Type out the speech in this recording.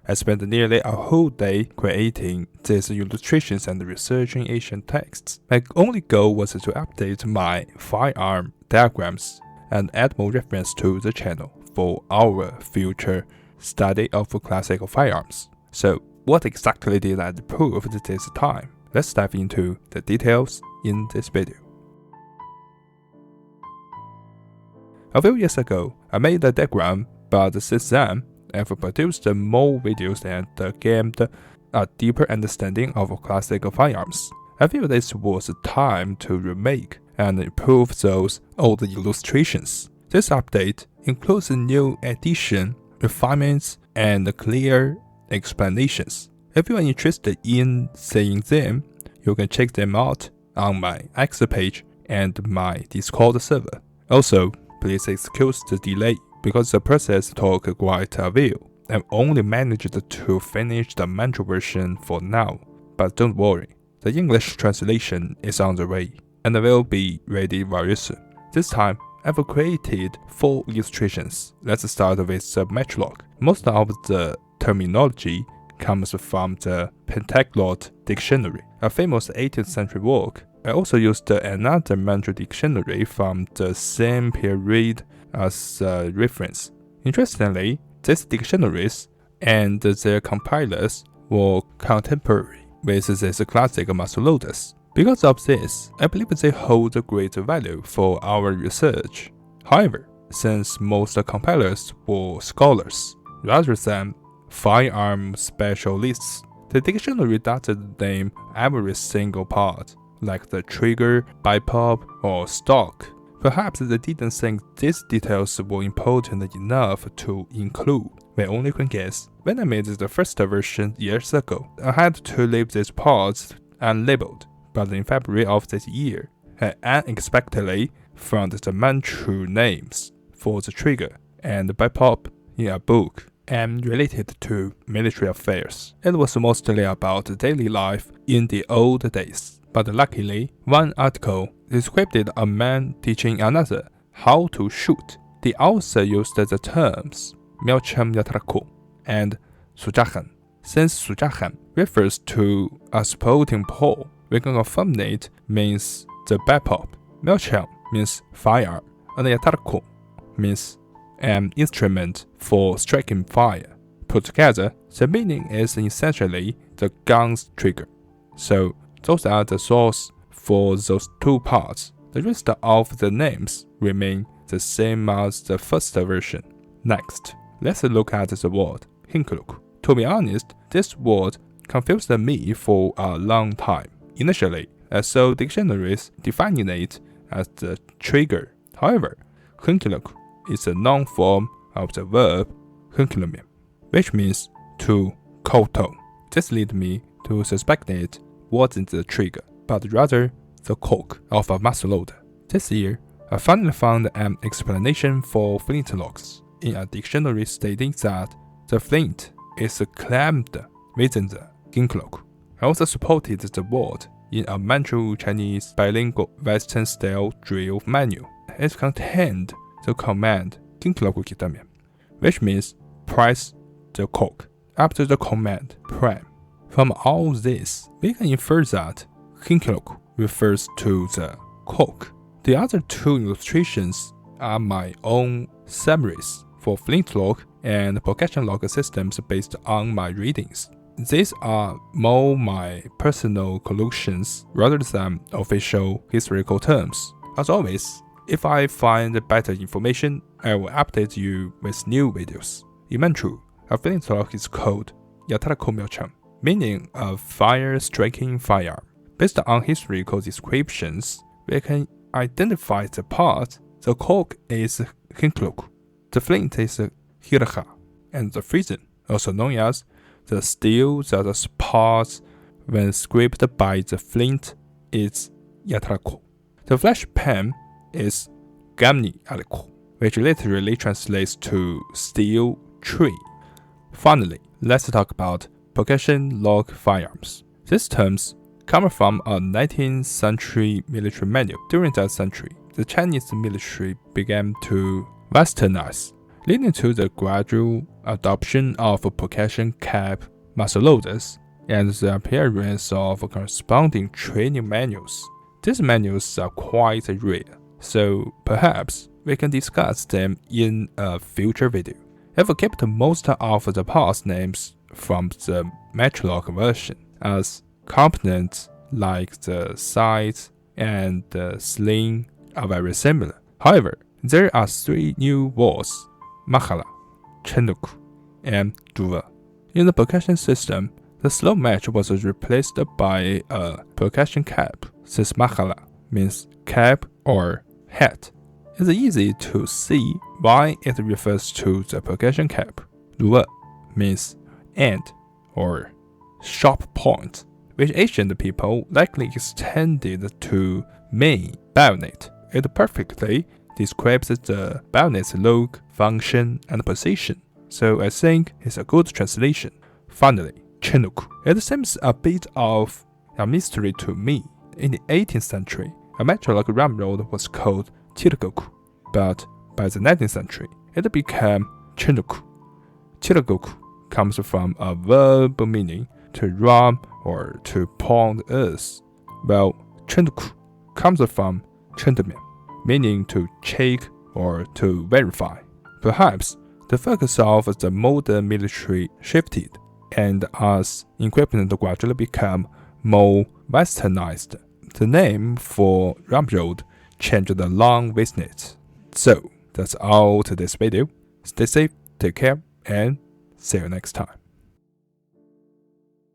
I spent nearly a whole day creating these illustrations and researching ancient texts. My only goal was to update my firearm diagrams and add more reference to the channel for our future study of classical firearms. So what exactly did I improve this time? Let's dive into the details in this video. A few years ago, I made a diagram, but since then, I've produced more videos and gained a deeper understanding of classical firearms. I feel this was time to remake and improve those old illustrations. This update includes a new addition, refinements, and clear explanations. If you are interested in seeing them, you can check them out on my X page and my Discord server. Also, please excuse the delay because the process took quite a while. I've only managed to finish the Mandarin version for now, but don't worry, the English translation is on the way and will be ready very soon. This time, I've created 4 illustrations. Let's start with the Matchlock. Most of the terminology comes from the Polyglot Dictionary, a famous 18th century work. I also used another Mandarin dictionary from the same period as a reference. Interestingly, these dictionaries and their compilers were contemporary with these classic muzzleloaders. Because of this, I believe they hold great value for our research. However, since most compilers were scholars rather than firearm specialists, the dictionary doesn't name every single part, like the trigger, bipop, or stock. Perhaps they didn't think these details were important enough to include. My only can guess, when I made the first version years ago, I had to leave these parts unlabeled. But in February of this year, I unexpectedly found the Mandarin names for the trigger and bipop in a book and related to military affairs. It was mostly about daily life in the old days. But luckily, one article described a man teaching another how to shoot. The author used the terms Matchlock and sujahan. Since sujahan refers to a supporting pole, we can confirm it means the bipop. Matchlock means firearm, and Matchlock means an instrument for striking fire. Put together, the meaning is essentially the gun's trigger. So those are the source for those 2 parts. The rest of the names remain the same as the first version. Next, let's look at the word Flintlock. To be honest, this word confused me for a long time. Initially, I saw dictionaries defining it as the trigger. However, Flintlock is a noun form of the verb flintlock, which means to koto. This led me to suspect it wasn't the trigger, but rather the cork of a muzzleloader. This year, I finally found an explanation for flintlocks in a dictionary stating that the flint is clammed within the flintlock. I also supported the word in a Mandarin-Chinese bilingual Western-style drill manual. It contained the command flintlock, which means press the cork. After the command prime. From all this, we can infer that flintlock refers to the cork. The other 2 illustrations are my own summaries for Flintlock and Percussion lock systems based on my readings. These are more my personal conclusions rather than official historical terms. As always, if I find better information, I will update you with new videos. In Mandarin, a flintlock is called Matchlock, meaning a fire-striking firearm. Based on historical descriptions, we can identify the part. The cork is flintlock, the flint is hiraha, and the frizzen, also known as the steel that sparks when scraped by the flint, is Matchlock. The flash pan is gamni aliko, which literally translates to steel tree. Finally, let's talk about percussion lock firearms. These terms come from a 19th century military manual. During that century, the Chinese military began to westernize leading to the gradual adoption of percussion cap muzzleloaders and the appearance of corresponding training manuals. These manuals are quite rare, so perhaps we can discuss them in a future video. I've kept most of the parts names from the Matchlock version, as components like the sights and the sling are very similar. However, there are 3 new words: Mahala, Chenuk, and Duva. In the percussion system, the slow match was replaced by a percussion cap, since Mahala means cap or hat. It's easy to see why it refers to the percussion cap. Duva means end or sharp point, which ancient people likely extended to mean bayonet. It perfectly describes the bayonet's look, function, and position, so I think it's a good translation. Finally, Chenuk. It seems a bit of a mystery to me. In the 18th century, a Matchlock ramrod was called Tiragoku, but by the 19th century, it became Chenuk. Tiragoku comes from a verb meaning to ram or to pound earth, while Chenuk comes from Chendemian, meaning to check or to verify. Perhaps the focus of the modern military shifted, and as equipment gradually became more westernized, the name for ramrod changed along with it. So that's all to this video. Stay safe, take care, and see you next time.